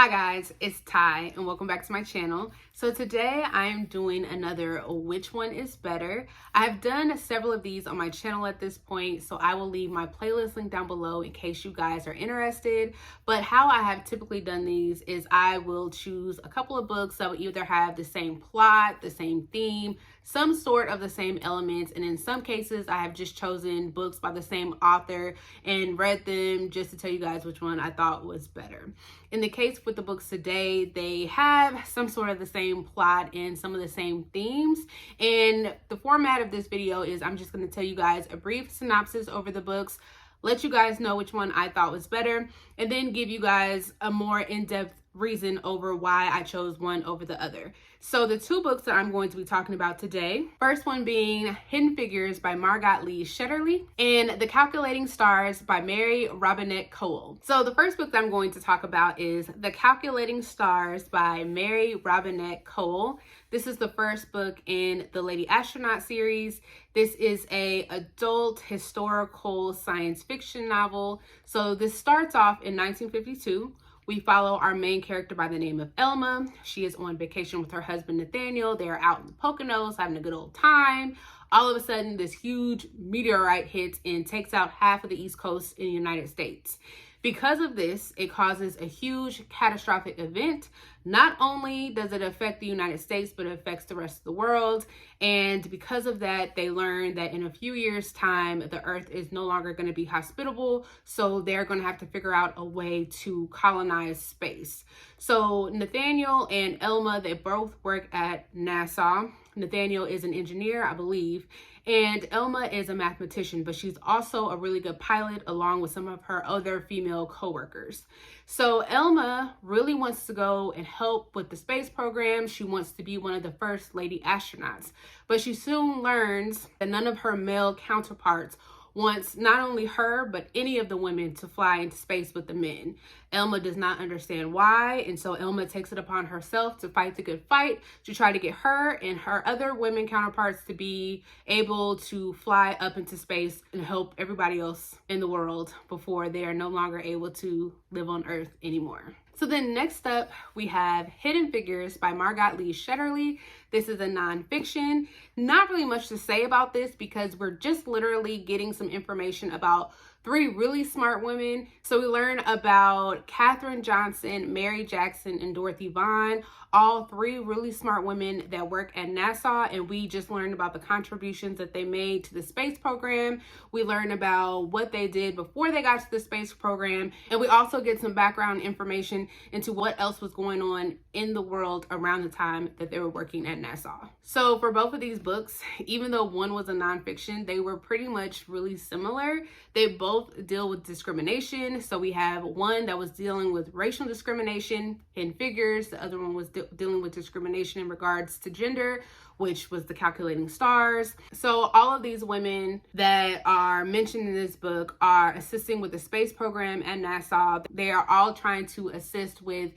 Hi guys, it's Ty and welcome back to my channel. So today I am doing another which one is better. I've done several of these on my channel at this point, so I will leave my playlist link down below in case you guys are interested. But how I have typically done these is I will choose a couple of books that will either have the same plot, the same theme, some sort of the same elements, and in some cases I have just chosen books by the same author and read them just to tell you guys which one I thought was better. In the case with the books today, they have some sort of the same plot and some of the same themes, and the format of this video is I'm just going to tell you guys a brief synopsis over the books, let you guys know which one I thought was better, and then give you guys a more in-depth reason over why I chose one over the other. So the two books that I'm going to be talking about today, first one being Hidden Figures by Margot Shetterly and The Calculating Stars by Mary Robinette Kowal. So the first book that I'm going to talk about is The Calculating Stars by Mary Robinette Kowal. This is the first book in the Lady Astronaut series. This is an adult historical science fiction novel. So this starts off in 1952. We follow our main character by the name of Elma. She is on vacation with her husband, Nathaniel. They are out in the Poconos having a good old time. All of a sudden, this huge meteorite hits and takes out half of the East Coast in the United States. Because of this, it causes a huge catastrophic event. Not only does it affect the United States, but it affects the rest of the world. And because of that, they learn that in a few years' time, the Earth is no longer going to be hospitable. So they're going to have to figure out a way to colonize space. So Nathaniel and Elma, they both work at NASA. Nathaniel is an engineer, I believe, and Elma is a mathematician, but she's also a really good pilot along with some of her other female coworkers. So Elma really wants to go and help with the space program. She wants to be one of the first lady astronauts, but she soon learns that none of her male counterparts wants not only her, but any of the women to fly into space with the men. Elma does not understand why, and so Elma takes it upon herself to fight the good fight to try to get her and her other women counterparts to be able to fly up into space and help everybody else in the world before they are no longer able to live on Earth anymore. So then next up, we have Hidden Figures by Margot Shetterly. This is a nonfiction. Not really much to say about this because we're just literally getting some information about three really smart women. So we learn about Katherine Johnson, Mary Jackson, and Dorothy Vaughan, all three really smart women that work at NASA, and we just learned about the contributions that they made to the space program. We learn about what they did before they got to the space program, and we also get some background information into what else was going on in the world around the time that they were working at NASA. So for both of these books, even though one was a nonfiction, they were pretty much really similar. They both deal with discrimination. So we have one that was dealing with racial discrimination in Figures. The other one was dealing with discrimination in regards to gender, which was The Calculating Stars. So all of these women that are mentioned in this book are assisting with the space program at NASA. They are all trying to assist with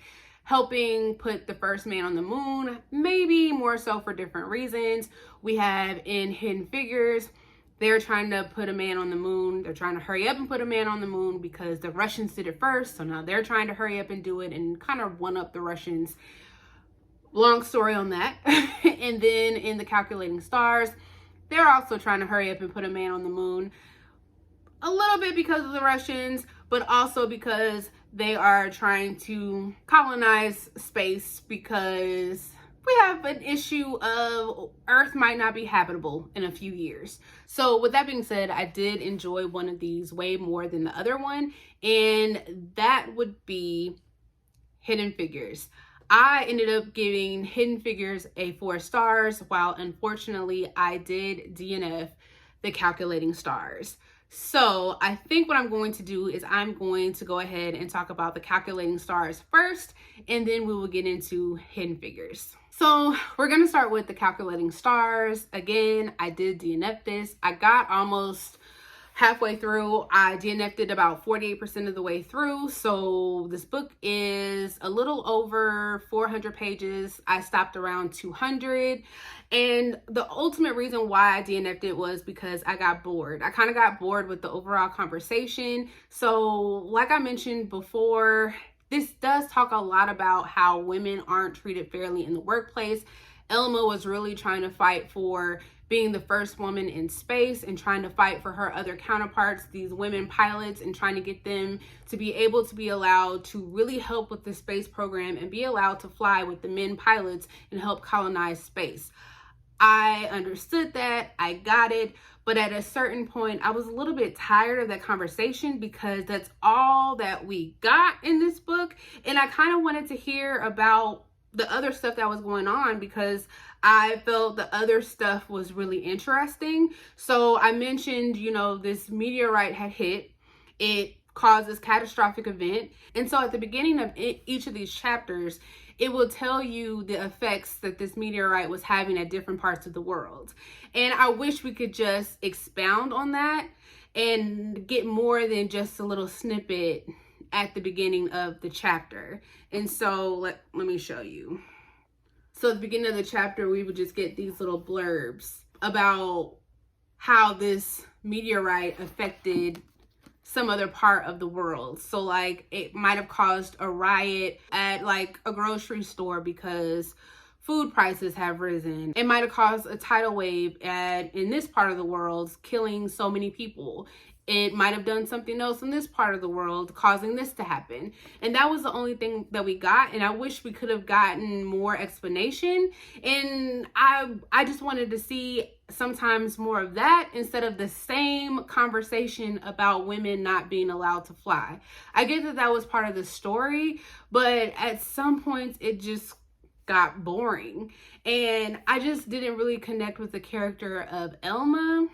helping put the first man on the moon, maybe more so for different reasons. We have in Hidden Figures, they're trying to put a man on the moon. They're trying to hurry up and put a man on the moon because the Russians did it first. So now they're trying to hurry up and do it and kind of one up the Russians. Long story on that. And then in The Calculating Stars, they're also trying to hurry up and put a man on the moon. A little bit because of the Russians, but also because they are trying to colonize space because we have an issue of Earth might not be habitable in a few years. So with that being said, I did enjoy one of these way more than the other one, and that would be Hidden Figures. I ended up giving Hidden Figures a 4 stars, while unfortunately I did DNF The Calculating Stars. So I think what I'm going to do is I'm going to go ahead and talk about The Calculating Stars first, and then we will get into Hidden Figures. So we're going to start with The Calculating Stars. Again, I did DNF this. I got almost halfway through. I DNF'd it about 48% of the way through. So this book is a little over 400 pages. I stopped around 200. And the ultimate reason why I DNF'd it was because I got bored. I kind of got bored with the overall conversation. So like I mentioned before, This does talk a lot about how women aren't treated fairly in the workplace. Elma was really trying to fight for being the first woman in space and trying to fight for her other counterparts, these women pilots, and trying to get them to be able to be allowed to really help with the space program and be allowed to fly with the men pilots and help colonize space. I understood that, I got it, but at a certain point, I was a little bit tired of that conversation because that's all that we got in this book. And I kind of wanted to hear about the other stuff that was going on because I felt the other stuff was really interesting. So I mentioned, this meteorite had hit. It caused this catastrophic event. And so at the beginning of each of these chapters, it will tell you the effects that this meteorite was having at different parts of the world. And I wish we could just expound on that and get more than just a little snippet at the beginning of the chapter. And so let me show you. So at the beginning of the chapter, we would just get these little blurbs about how this meteorite affected some other part of the world. So like it might have caused a riot at like a grocery store because food prices have risen. It might have caused a tidal wave in this part of the world, killing so many people. It might have done something else in this part of the world, causing this to happen. And that was the only thing that we got. And I wish we could have gotten more explanation. And I just wanted to see sometimes more of that instead of the same conversation about women not being allowed to fly. I get that that was part of the story, but at some points it just got boring. And I just didn't really connect with the character of Elma.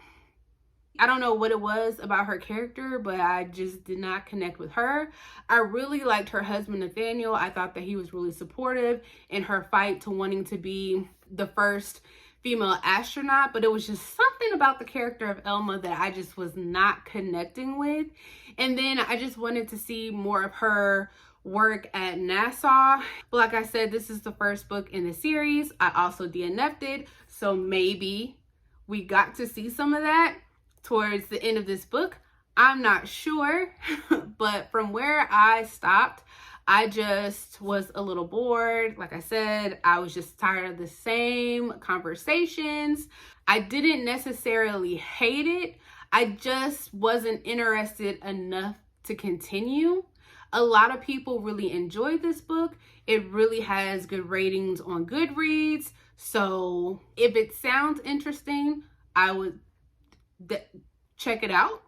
I don't know what it was about her character, but I just did not connect with her. I really liked her husband, Nathaniel. I thought that he was really supportive in her fight to wanting to be the first female astronaut, but it was just something about the character of Elma that I just was not connecting with. And then I just wanted to see more of her work at NASA. But like I said, this is the first book in the series. I also DNF'd it, so maybe we got to see some of that towards the end of this book. I'm not sure, but from where I stopped, I just was a little bored. Like I said, I was just tired of the same conversations. I didn't necessarily hate it. I just wasn't interested enough to continue. A lot of people really enjoyed this book. It really has good ratings on Goodreads. So if it sounds interesting, I would check it out,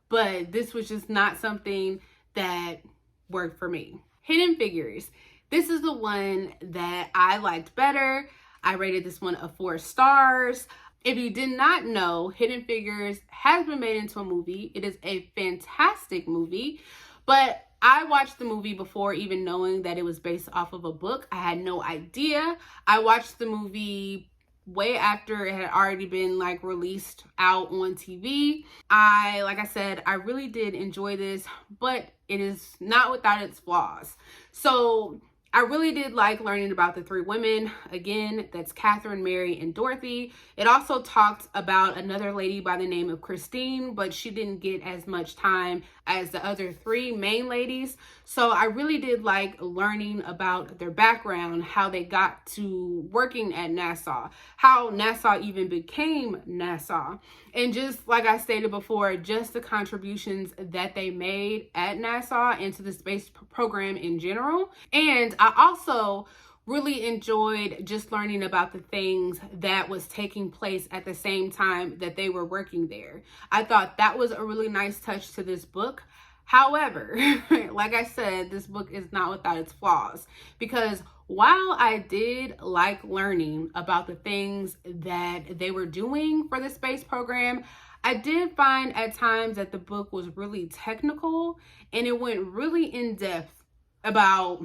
but this was just not something that worked for me. Hidden Figures. This is the one that I liked better. I rated this one a 4 stars. If you did not know, Hidden Figures has been made into a movie. It is a fantastic movie, but I watched the movie before even knowing that it was based off of a book. I had no idea. I watched the movie way after it had already been like released out on TV. Like I said, I really did enjoy this, but it is not without its flaws. So I really did like learning about the 3 women. Again, that's Catherine, Mary, and Dorothy. It also talked about another lady by the name of Christine, but she didn't get as much time as the other 3 main ladies. So I really did like learning about their background, how they got to working at NASA, how NASA even became NASA. And just like I stated before, just the contributions that they made at NASA and to the space program in general. And I also really enjoyed just learning about the things that was taking place at the same time that they were working there. I thought that was a really nice touch to this book. However, like I said, this book is not without its flaws, because while I did like learning about the things that they were doing for the space program, I did find at times that the book was really technical and it went really in depth about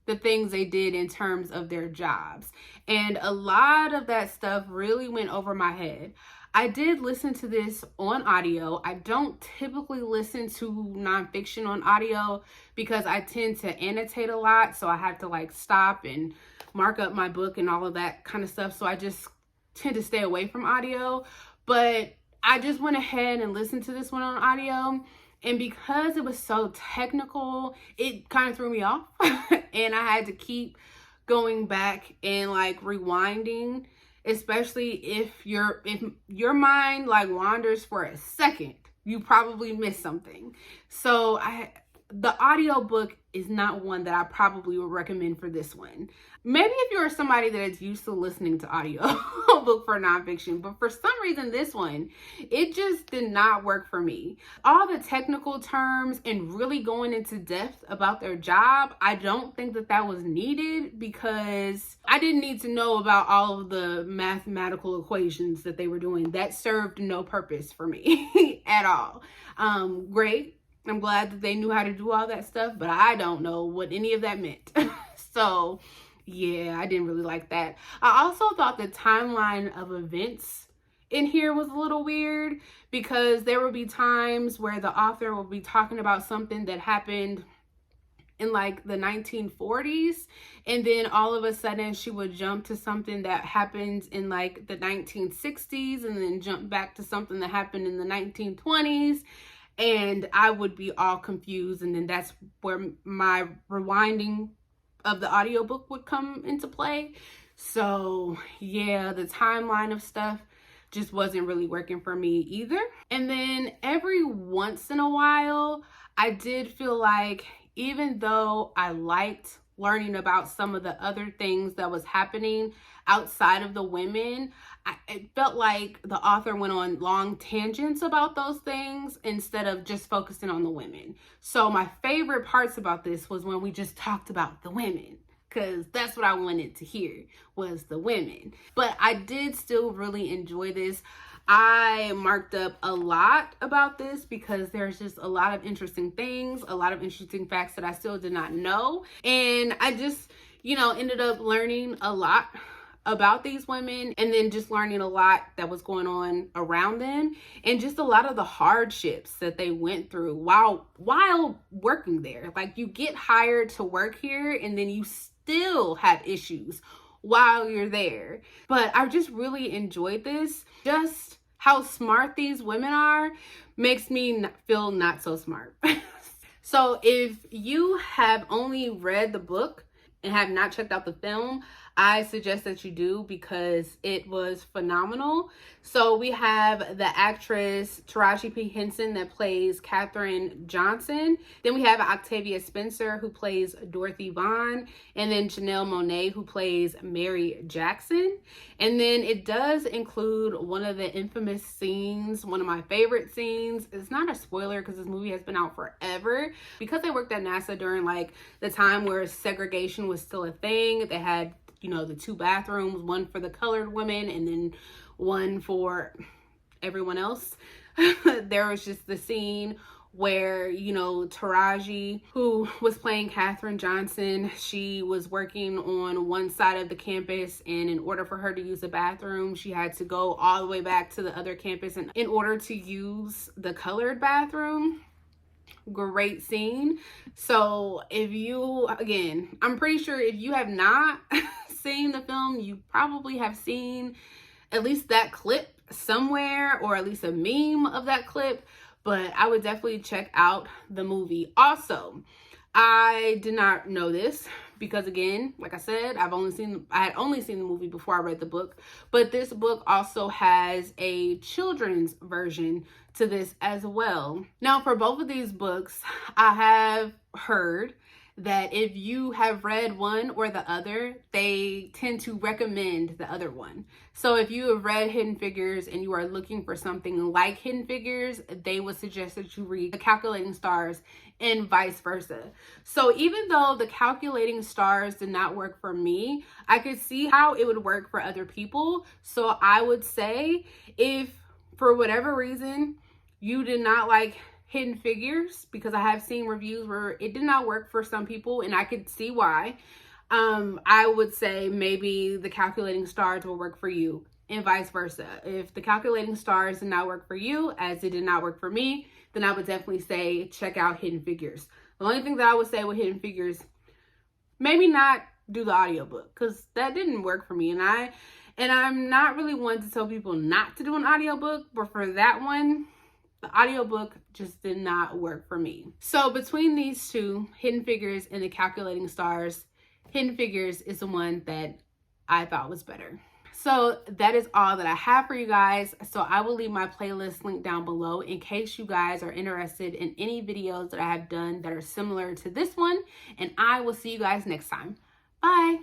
the things they did in terms of their jobs. And a lot of that stuff really went over my head. I did listen to this on audio. I don't typically listen to nonfiction on audio because I tend to annotate a lot. So I have to like stop and mark up my book and all of that kind of stuff. So I just tend to stay away from audio. But I just went ahead and listened to this one on audio. And because it was so technical, it kind of threw me off. And I had to keep going back and like rewinding, especially if your mind like wanders for a second, you probably miss something. So the audiobook is not one that I probably would recommend for this one. Maybe if you're somebody that is used to listening to audio book for nonfiction, but for some reason this one, it just did not work for me. All the technical terms and really going into depth about their job, I don't think that was needed, because I didn't need to know about all of the mathematical equations that they were doing. That served no purpose for me at all. Great. I'm glad that they knew how to do all that stuff, but I don't know what any of that meant. So yeah, I didn't really like that. I also thought the timeline of events in here was a little weird, because there would be times where the author will be talking about something that happened in like the 1940s, and then all of a sudden she would jump to something that happened in like the 1960s, and then jump back to something that happened in the 1920s. And I would be all confused, and then that's where my rewinding of the audiobook would come into play. So yeah, the timeline of stuff just wasn't really working for me either. And then every once in a while, I did feel like, even though I liked learning about some of the other things that was happening outside of the women, it felt like the author went on long tangents about those things instead of just focusing on the women. So my favorite parts about this was when we just talked about the women, because that's what I wanted to hear, was the women. But I did still really enjoy this. I marked up a lot about this because there's just a lot of interesting things, a lot of interesting facts that I still did not know. And I just, ended up learning a lot about these women, and then just learning a lot that was going on around them, and just a lot of the hardships that they went through while working there. Like, you get hired to work here, and then you still have issues while you're there. But I just really enjoyed this. Just how smart these women are makes me feel not so smart. So if you have only read the book and have not checked out the film, I suggest that you do, because it was phenomenal. So we have the actress Taraji P. Henson that plays Katherine Johnson. Then we have Octavia Spencer, who plays Dorothy Vaughan. And then Janelle Monáe, who plays Mary Jackson. And then it does include one of the infamous scenes, one of my favorite scenes. It's not a spoiler because this movie has been out forever. Because they worked at NASA during like the time where segregation was still a thing. They had the two bathrooms, one for the colored women and then one for everyone else. There was just the scene where, Taraji, who was playing Katherine Johnson, she was working on one side of the campus, and in order for her to use the bathroom, she had to go all the way back to the other campus in order to use the colored bathroom. Great scene. So I'm pretty sure if you have not seen the film, you probably have seen at least that clip somewhere, or at least a meme of that clip. But I would definitely check out the movie. Also, I did not know this because, again, like I said, I had only seen the movie before I read the book. But this book also has a children's version to this as well. Now, for both of these books, I have heard that if you have read one or the other, they tend to recommend the other one. So if you have read Hidden Figures and you are looking for something like Hidden Figures, they would suggest that you read The Calculating Stars, and vice versa. So even though The Calculating Stars did not work for me, I could see how it would work for other people. So I would say, if for whatever reason you did not like Hidden Figures, because I have seen reviews where it did not work for some people, and I could see why, I would say maybe The Calculating Stars will work for you, and vice versa. If The Calculating Stars did not work for you, as it did not work for me, then I would definitely say check out Hidden Figures. The only thing that I would say with Hidden Figures, maybe not do the audiobook, because that didn't work for me, and I'm not really one to tell people not to do an audiobook, but for that one, The audiobook just did not work for me. So between these two, Hidden Figures and The Calculating Stars, Hidden Figures is the one that I thought was better. So that is all that I have for you guys. So I will leave my playlist link down below in case you guys are interested in any videos that I have done that are similar to this one. And I will see you guys next time. Bye.